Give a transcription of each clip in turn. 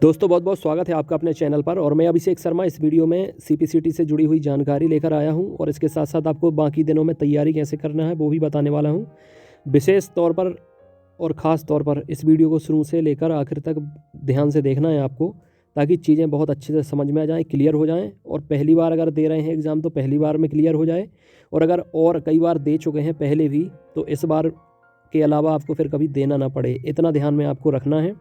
दोस्तों बहुत बहुत स्वागत है आपका अपने चैनल पर। और मैं अभिषेक शर्मा इस वीडियो में सीपीसीटी से जुड़ी हुई जानकारी लेकर आया हूं और इसके साथ साथ आपको बाकी दिनों में तैयारी कैसे करना है वो भी बताने वाला हूं। विशेष तौर पर और ख़ास तौर पर इस वीडियो को शुरू से लेकर आखिर तक ध्यान से देखना है आपको, ताकि चीज़ें बहुत अच्छे से समझ में आ जाएँ, क्लियर हो जाएँ। और पहली बार अगर दे रहे हैं एग्ज़ाम तो पहली बार में क्लियर हो जाए, और अगर और कई बार दे चुके हैं पहले भी तो इस बार के अलावा आपको फिर कभी देना ना पड़े, इतना ध्यान में आपको रखना है।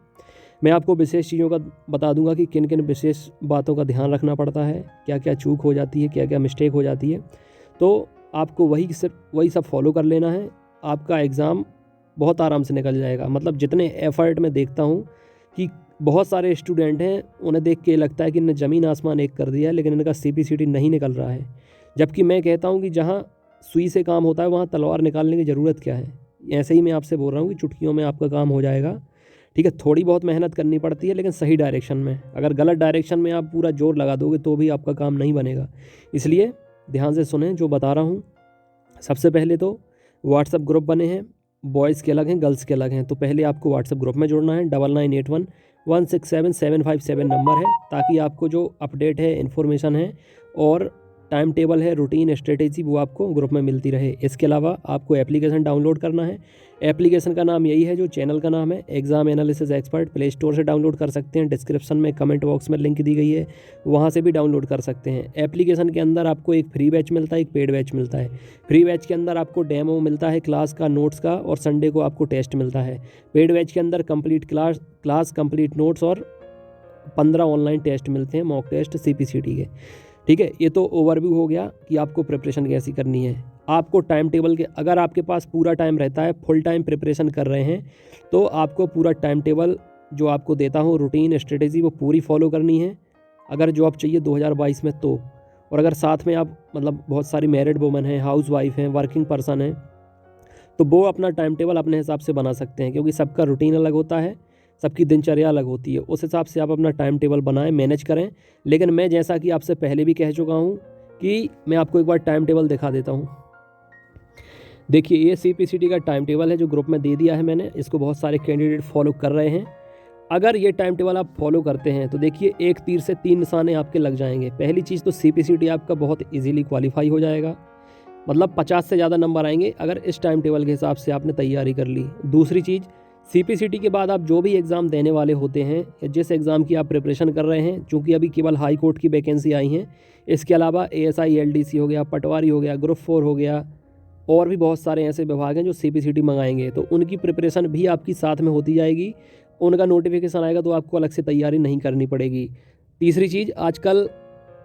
मैं आपको विशेष चीज़ों का बता दूंगा कि किन किन विशेष बातों का ध्यान रखना पड़ता है, क्या क्या चूक हो जाती है, क्या क्या मिस्टेक हो जाती है। तो आपको वही सब फॉलो कर लेना है। आपका एग्ज़ाम बहुत आराम से निकल जाएगा। मतलब जितने एफर्ट में देखता हूँ कि बहुत सारे स्टूडेंट हैं, उन्हें देख के लगता है कि इन्हें ज़मीन आसमान एक कर दिया है, लेकिन इनका सीपीसीटी नहीं निकल रहा है। जबकि मैं कहता हूँ कि जहाँ सुई से काम होता है वहाँ तलवार निकालने की ज़रूरत क्या है। ऐसे ही मैं आपसे बोल रहा हूँ कि चुटकियों में आपका काम हो जाएगा। ठीक है, थोड़ी बहुत मेहनत करनी पड़ती है लेकिन सही डायरेक्शन में। अगर गलत डायरेक्शन में आप पूरा जोर लगा दोगे तो भी आपका काम नहीं बनेगा। इसलिए ध्यान से सुने जो बता रहा हूँ। सबसे पहले तो व्हाट्सएप ग्रुप बने हैं, बॉयज़ के अलग हैं, गर्ल्स के अलग हैं। तो पहले आपको व्हाट्सएप ग्रुप में जुड़ना है। 9981167757 नंबर है, ताकि आपको जो अपडेट है, इन्फॉर्मेशन है और टाइम टेबल है, रूटीन स्ट्रेटेजी, वो आपको ग्रुप में मिलती रहे। इसके अलावा आपको एप्लीकेशन डाउनलोड करना है। एप्लीकेशन का नाम यही है जो चैनल का नाम है, exam analysis expert. Play store से डाउनलोड कर सकते हैं, डिस्क्रिप्शन में कमेंट बॉक्स में लिंक दी गई है, वहाँ से भी डाउनलोड कर सकते हैं। एप्लीकेशन के अंदर आपको एक फ्री बैच मिलता है, एक पेड बैच मिलता है। फ्री बैच के अंदर आपको डेमो मिलता है क्लास का, नोट्स का, और संडे को आपको टेस्ट मिलता है। पेड बैच के अंदर कंप्लीट क्लास कंप्लीट नोट्स और 15 ऑनलाइन टेस्ट मिलते हैं, मॉक टेस्ट सीपीसीटी के। ठीक है, ये तो ओवरव्यू हो गया कि आपको प्रिपरेशन कैसी करनी है। आपको टाइम टेबल के, अगर आपके पास पूरा टाइम रहता है, फुल टाइम प्रिपरेशन कर रहे हैं, तो आपको पूरा टाइम टेबल जो आपको देता हूँ, रूटीन स्ट्रेटेजी, वो पूरी फॉलो करनी है। अगर जॉब चाहिए 2022 में तो, और अगर साथ में आप मतलब बहुत सारी मैरिड वुमेन हैं, हाउस वाइफ हैं, वर्किंग पर्सन हैं, तो वो अपना टाइम टेबल अपने हिसाब से बना सकते हैं, क्योंकि सबका रूटीन अलग होता है, सबकी दिनचर्या अलग होती है। उस हिसाब से आप अपना टाइम टेबल बनाएं, मैनेज करें। लेकिन मैं जैसा कि आपसे पहले भी कह चुका हूं कि मैं आपको एक बार टाइम टेबल दिखा देता हूं। देखिए, ये सीपीसीटी का टाइम टेबल है जो ग्रुप में दे दिया है मैंने। इसको बहुत सारे कैंडिडेट फॉलो कर रहे हैं। अगर ये टाइम टेबल आप फॉलो करते हैं तो देखिए, एक तीर से 3 निशाने आपके लग जाएंगे। पहली चीज़ तो सीपीसीटी आपका बहुत ईजीली क्वालिफाई हो जाएगा। मतलब 50 से ज़्यादा नंबर आएंगे अगर इस टाइम टेबल के हिसाब से आपने तैयारी कर ली। दूसरी चीज़, सीपीसीटी के बाद आप जो भी एग्ज़ाम देने वाले होते हैं या जिस एग्ज़ाम की आप प्रिपरेशन कर रहे हैं, चूँकि अभी केवल हाई कोर्ट की वैकेंसी आई हैं, इसके अलावा एएसआई एलडीसी हो गया, पटवारी हो गया, ग्रुप 4 हो गया, और भी बहुत सारे ऐसे विभाग हैं जो सीपीसीटी मंगाएंगे, तो उनकी प्रिपरेशन भी आपकी साथ में होती जाएगी। उनका नोटिफिकेशन आएगा तो आपको अलग से तैयारी नहीं करनी पड़ेगी। तीसरी चीज़, आजकल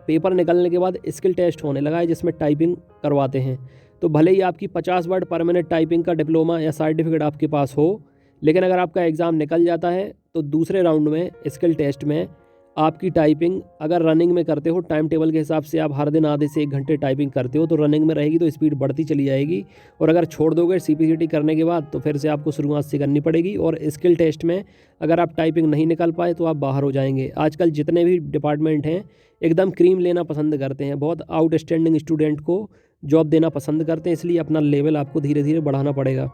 पेपर निकलने के बाद स्किल टेस्ट होने लगा है जिसमें टाइपिंग करवाते हैं। तो भले ही आपकी 50 वर्ड पर मिनट टाइपिंग का डिप्लोमा या सर्टिफिकेट आपके पास हो, लेकिन अगर आपका एग्ज़ाम निकल जाता है तो दूसरे राउंड में स्किल टेस्ट में आपकी टाइपिंग अगर रनिंग में करते हो, टाइम टेबल के हिसाब से आप हर दिन आधे से 1 घंटे टाइपिंग करते हो, तो रनिंग में रहेगी तो स्पीड बढ़ती चली जाएगी। और अगर छोड़ दोगे सीपीसीटी करने के बाद तो फिर से आपको शुरुआत से करनी पड़ेगी। और स्किल टेस्ट में अगर आप टाइपिंग नहीं निकल पाए तो आप बाहर हो जाएंगे। आजकल जितने भी डिपार्टमेंट हैं एकदम क्रीम लेना पसंद करते हैं, बहुत आउटस्टैंडिंग स्टूडेंट को जॉब देना पसंद करते हैं, इसलिए अपना लेवल आपको धीरे धीरे बढ़ाना पड़ेगा।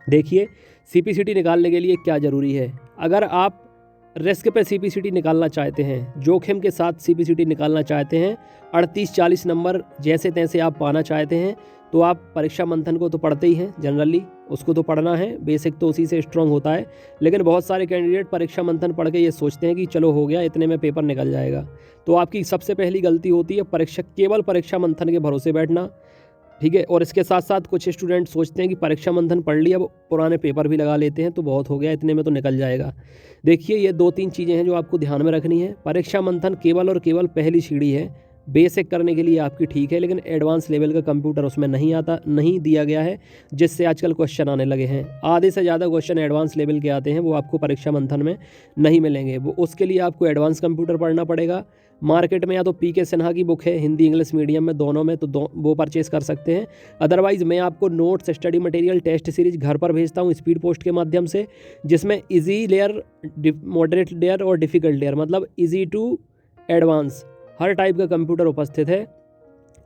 देखिए, सीपीसीटी निकालने के लिए क्या ज़रूरी है। अगर आप रिस्क पे सीपीसीटी निकालना चाहते हैं, जोखिम के साथ सीपीसीटी निकालना चाहते हैं, 38-40 नंबर जैसे तैसे आप पाना चाहते हैं, तो आप परीक्षा मंथन को तो पढ़ते ही हैं, जनरली उसको तो पढ़ना है, बेसिक तो उसी से स्ट्रांग होता है। लेकिन बहुत सारे कैंडिडेट परीक्षा मंथन पढ़ के ये सोचते हैं कि चलो हो गया, इतने में पेपर निकल जाएगा। तो आपकी सबसे पहली गलती होती है केवल परीक्षा मंथन के भरोसे बैठना। ठीक है, और इसके साथ साथ कुछ स्टूडेंट सोचते हैं कि परीक्षा मंथन पढ़ लिया, अब पुराने पेपर भी लगा लेते हैं तो बहुत हो गया, इतने में तो निकल जाएगा। देखिए, ये 2-3 चीज़ें हैं जो आपको ध्यान में रखनी है। परीक्षा मंथन केवल और केवल पहली सीढ़ी है, बेसिक करने के लिए आपकी ठीक है, लेकिन एडवांस लेवल का कंप्यूटर उसमें नहीं दिया गया है, जिससे आजकल क्वेश्चन आने लगे हैं। आधे से ज़्यादा क्वेश्चन एडवांस लेवल के आते हैं, वो आपको परीक्षा मंथन में नहीं मिलेंगे। वो उसके लिए आपको एडवांस कंप्यूटर पढ़ना पड़ेगा। मार्केट में या तो पीके सिन्हा की बुक है, हिंदी इंग्लिश मीडियम में दोनों में, तो वो परचेस कर सकते हैं। अदरवाइज़ मैं आपको notes, study material, test series घर पर भेजता हूँ स्पीड पोस्ट के माध्यम से, जिसमें इजी लेयर, मॉडरेट लेयर और डिफ़िकल्ट लेयर, मतलब इजी टू एडवांस हर टाइप का कंप्यूटर उपस्थित है।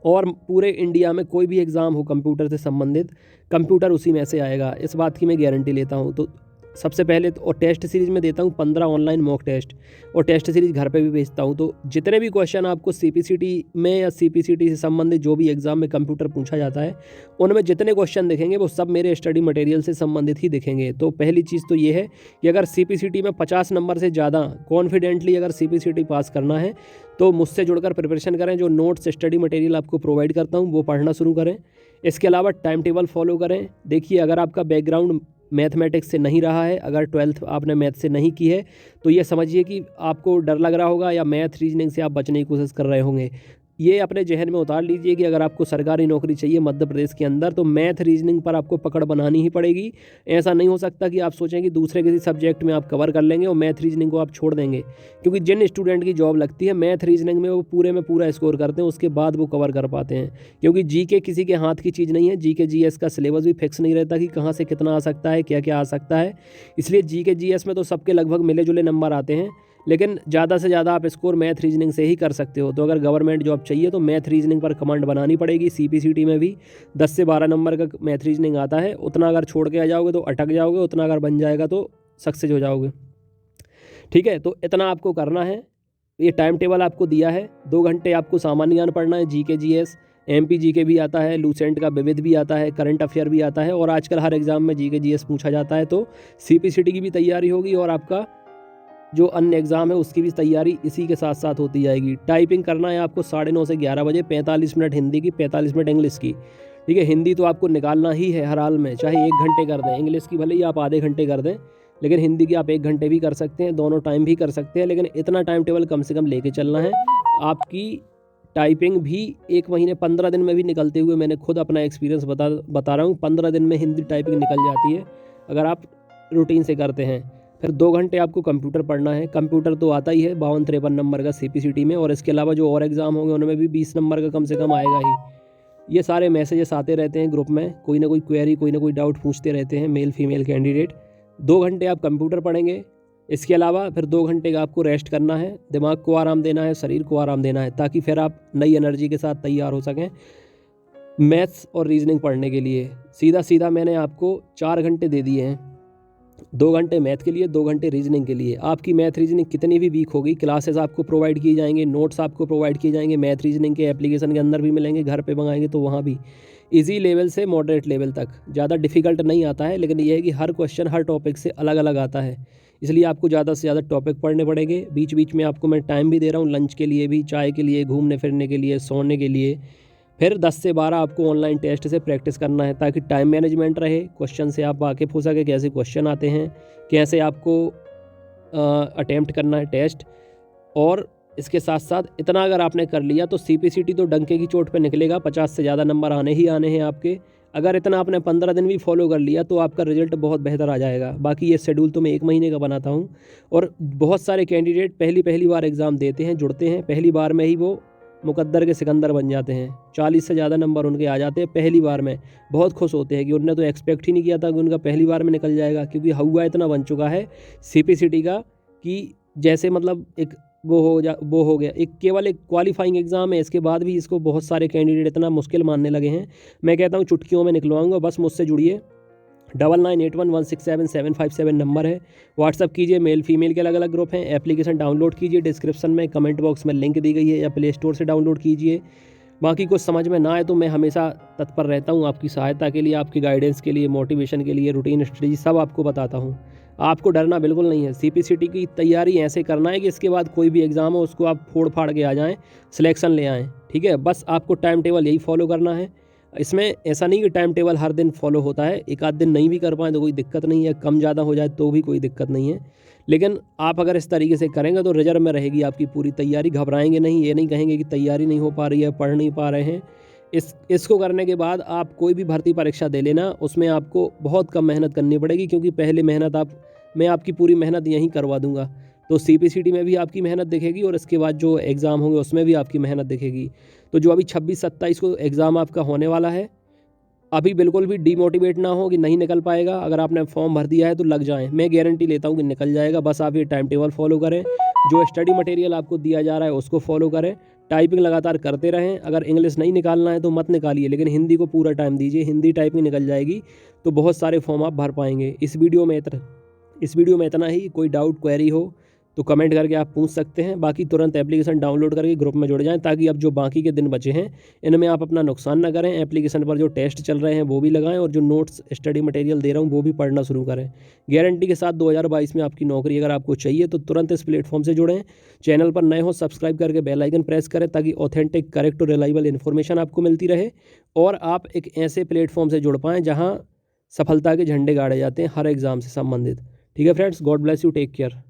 और पूरे इंडिया में कोई भी एग्ज़ाम हो कंप्यूटर से संबंधित, कंप्यूटर उसी में से आएगा, इस बात की मैं गारंटी लेता हूँ। तो सबसे पहले तो, और टेस्ट सीरीज़ में देता हूँ 15 ऑनलाइन मॉक टेस्ट, और टेस्ट सीरीज़ घर पे भी भेजता हूँ। तो जितने भी क्वेश्चन आपको सीपीसीटी में या सीपीसीटी से संबंधित जो भी एग्जाम में कंप्यूटर पूछा जाता है, उनमें जितने क्वेश्चन दिखेंगे वो सब मेरे स्टडी मटेरियल से संबंधित ही दिखेंगे। तो पहली चीज़ तो ये है कि अगर सीपीसीटी में 50 नंबर से ज़्यादा कॉन्फिडेंटली अगर सीपीसीटी पास करना है तो मुझसे जुड़कर प्रिपरेशन करें। जो नोट्स स्टडी मटेरियल आपको प्रोवाइड करता हूँ वो पढ़ना शुरू करें। इसके अलावा टाइम टेबल फॉलो करें। देखिए, अगर आपका बैकग्राउंड मैथमेटिक्स से नहीं रहा है, अगर 12th आपने मैथ से नहीं की है, तो ये समझिए कि आपको डर लग रहा होगा या मैथ रीजनिंग से आप बचने की कोशिश कर रहे होंगे। ये अपने जहन में उतार लीजिए कि अगर आपको सरकारी नौकरी चाहिए मध्य प्रदेश के अंदर तो मैथ रीजनिंग पर आपको पकड़ बनानी ही पड़ेगी। ऐसा नहीं हो सकता कि आप सोचें कि दूसरे किसी सब्जेक्ट में आप कवर कर लेंगे और मैथ रीजनिंग को आप छोड़ देंगे, क्योंकि जिन स्टूडेंट की जॉब लगती है मैथ रीजनिंग में वो पूरे में पूरा स्कोर करते हैं, उसके बाद वो कवर कर पाते हैं। क्योंकि जीके किसी के हाथ की चीज़ नहीं है, जीके जीएस का सिलेबस भी फिक्स नहीं रहता कि कहाँ से कितना आ सकता है, क्या क्या आ सकता है। इसलिए जीके जीएस में तो सबके लगभग मिले जुले नंबर आते हैं, लेकिन ज़्यादा से ज़्यादा आप स्कोर मैथ रीजनिंग से ही कर सकते हो। तो अगर गवर्नमेंट जॉब चाहिए तो मैथ रीजनिंग पर कमांड बनानी पड़ेगी। सीपीसीटी में भी 10 से 12 नंबर का मैथ रीजनिंग आता है, उतना अगर छोड़ के आ जाओगे तो अटक जाओगे, उतना अगर बन जाएगा तो सक्सेस हो जाओगे। ठीक है, तो इतना आपको करना है। ये टाइम टेबल आपको दिया है। 2 घंटे आपको सामान्य ज्ञान पढ़ना है, जीके जीएस, एमपी जीके भी आता है, लूसेंट का विविध भी आता है, करंट अफेयर भी आता है, और आजकल हर एग्जाम में जीके जीएस पूछा जाता है। तो सीपीसीटी की भी तैयारी होगी और आपका जो अन्य एग्ज़ाम है उसकी भी तैयारी इसी के साथ साथ होती जाएगी। टाइपिंग करना है आपको 9:30 से 11 बजे, 45 मिनट हिंदी की, 45 मिनट इंग्लिश की। ठीक है, हिंदी तो आपको निकालना ही है हर हाल में, चाहे 1 घंटे कर दें। इंग्लिश की भले ही आप आधे घंटे कर दें, लेकिन हिंदी की आप 1 घंटे भी कर सकते हैं, दोनों टाइम भी कर सकते हैं। लेकिन इतना टाइम टेबल कम से कम लेके चलना है। आपकी टाइपिंग भी 1 महीने 15 दिन में भी निकलते हुए, मैंने खुद अपना एक्सपीरियंस बता रहा हूँ, 15 दिन में हिंदी टाइपिंग निकल जाती है अगर आप रूटीन से करते हैं। फिर 2 घंटे आपको कंप्यूटर पढ़ना है। कंप्यूटर तो आता ही है 52-53 नंबर का सीपीसीटी में, और इसके अलावा जो और एग्ज़ाम होंगे उनमें भी 20 नंबर का कम से कम आएगा ही। ये सारे मैसेजेस आते रहते हैं ग्रुप में, कोई ना कोई क्वेरी, कोई ना कोई डाउट पूछते रहते हैं मेल फीमेल कैंडिडेट। 2 घंटे आप कंप्यूटर पढ़ेंगे। इसके अलावा फिर 2 घंटे का आपको रेस्ट करना है, दिमाग को आराम देना है, शरीर को आराम देना है, ताकि फिर आप नई एनर्जी के साथ तैयार हो सकें मैथ्स और रीजनिंग पढ़ने के लिए। सीधा सीधा मैंने आपको 4 घंटे दे दिए हैं, 2 घंटे मैथ के लिए, 2 घंटे रीजनिंग के लिए। आपकी मैथ रीजनिंग कितनी भी वीक होगी, क्लासेस आपको प्रोवाइड किए जाएंगे, नोट्स आपको प्रोवाइड किए जाएंगे, मैथ रीजनिंग के एप्लीकेशन के अंदर भी मिलेंगे, घर पे मंगाएंगे तो वहाँ भी इजी लेवल से मॉडरेट लेवल तक, ज़्यादा डिफिकल्ट नहीं आता है। लेकिन ये है कि हर क्वेश्चन हर टॉपिक से अलग अलग आता है, इसलिए आपको ज़्यादा से ज़्यादा टॉपिक पढ़ने पड़ेंगे। बीच बीच में आपको मैं टाइम भी दे रहा हूँ, लंच के लिए भी, चाय के लिए, घूमने फिरने के लिए, सोने के लिए। फिर 10 से 12 आपको ऑनलाइन टेस्ट से प्रैक्टिस करना है, ताकि टाइम मैनेजमेंट रहे, क्वेश्चन से आप वाकिफ़ हो सके, कैसे क्वेश्चन आते हैं, कैसे आपको अटेम्प्ट करना है टेस्ट। और इसके साथ साथ इतना अगर आपने कर लिया तो सीपीसीटी तो डंके की चोट पे निकलेगा, 50 से ज़्यादा नंबर आने ही आने हैं आपके। अगर इतना आपने 15 दिन भी फॉलो कर लिया तो आपका रिजल्ट बहुत बेहतर आ जाएगा। बाकी ये शेड्यूल तो मैं 1 महीने का बनाता हूँ, और बहुत सारे कैंडिडेट पहली बार एग्ज़ाम देते हैं, जुड़ते हैं, पहली बार में ही वो मुकद्दर के सिकंदर बन जाते हैं। 40 से ज़्यादा नंबर उनके आ जाते हैं पहली बार में। बहुत खुश होते हैं कि उन्होंने तो एक्सपेक्ट ही नहीं किया था कि उनका पहली बार में निकल जाएगा, क्योंकि हवा इतना बन चुका है सीपीसीटी का कि जैसे मतलब एक वो हो गया, एक केवल एक क्वालिफाइंग एग्ज़ाम है। इसके बाद भी इसको बहुत सारे कैंडिडेट इतना मुश्किल मानने लगे हैं। मैं कहता हूँ चुटकियों में निकलवाऊंगा, बस मुझसे जुड़िए। 9981167757 नंबर है, व्हाट्सअप कीजिए। मेल फीमेल के अलग अलग ग्रुप हैं। एप्लीकेशन डाउनलोड कीजिए, डिस्क्रिप्शन में कमेंट बॉक्स में लिंक दी गई है, या प्ले स्टोर से डाउनलोड कीजिए। बाकी कुछ समझ में ना आए तो मैं हमेशा तत्पर रहता हूँ आपकी सहायता के लिए, आपकी गाइडेंस के लिए, मोटिवेशन के लिए, रूटीन स्ट्रेटजी सब आपको बताता हूँ। आपको डरना बिल्कुल नहीं है। सीपीसीटी की तैयारी ऐसे करना है कि इसके बाद कोई भी एग्ज़ाम हो उसको आप फोड़ फाड़ के आ जाएँ, सिलेक्शन ले आएँ। ठीक है, बस आपको टाइम टेबल यही फॉलो करना है। इसमें ऐसा नहीं कि टाइम टेबल हर दिन फॉलो होता है, एक आध दिन नहीं भी कर पाएँ तो कोई दिक्कत नहीं है, कम ज़्यादा हो जाए तो भी कोई दिक्कत नहीं है। लेकिन आप अगर इस तरीके से करेंगे तो रिजर्व में रहेगी आपकी पूरी तैयारी। घबराएंगे नहीं, ये नहीं कहेंगे कि तैयारी नहीं हो पा रही है, पढ़ नहीं पा रहे हैं। इसको करने के बाद आप कोई भी भर्ती परीक्षा दे लेना, उसमें आपको बहुत कम मेहनत करनी पड़ेगी, क्योंकि पहले मेहनत मैं आपकी पूरी मेहनत यहीं करवा दूंगा। तो सीपीसीटी में भी आपकी मेहनत दिखेगी, और इसके बाद जो एग्ज़ाम होंगे उसमें भी आपकी मेहनत दिखेगी। तो जो अभी 26-27 को एग्ज़ाम आपका होने वाला है, अभी बिल्कुल भी डीमोटिवेट ना हो कि नहीं निकल पाएगा। अगर आपने फॉर्म भर दिया है तो लग जाएं, मैं गारंटी लेता हूं कि निकल जाएगा। बस आप ये टाइम टेबल फॉलो करें, जो स्टडी मटेरियल आपको दिया जा रहा है उसको फॉलो करें, टाइपिंग लगातार करते रहें। अगर इंग्लिश नहीं निकालना है तो मत निकालिए, लेकिन हिंदी को पूरा टाइम दीजिए, हिंदी टाइपिंग निकल जाएगी तो बहुत सारे फॉर्म आप भर पाएंगे। इस वीडियो में इस वीडियो में इतना ही। कोई डाउट क्वेरी हो तो कमेंट करके आप पूछ सकते हैं। बाकी तुरंत एप्लीकेशन डाउनलोड करके ग्रुप में जुड़ जाएं, ताकि अब जो बाकी के दिन बचे हैं इनमें आप अपना नुकसान ना करें। एप्लीकेशन पर जो टेस्ट चल रहे हैं वो भी लगाएं, और जो नोट्स स्टडी मटेरियल दे रहा हूँ वो भी पढ़ना शुरू करें। गारंटी के साथ 2022 में आपकी नौकरी अगर आपको चाहिए तो तुरंत इस प्लेटफॉर्म से जुड़ें। चैनल पर नए हो सब्सक्राइब करके बेल आइकन प्रेस करें, ताकि ऑथेंटिक, करेक्ट और रिलायबल इन्फॉर्मेशन आपको मिलती रहे, और आप एक ऐसे प्लेटफॉर्म से जुड़ पाएँ जहाँ सफलता के झंडे गाड़े जाते हैं हर एग्ज़ाम से संबंधित। ठीक है friends, god bless you, take care.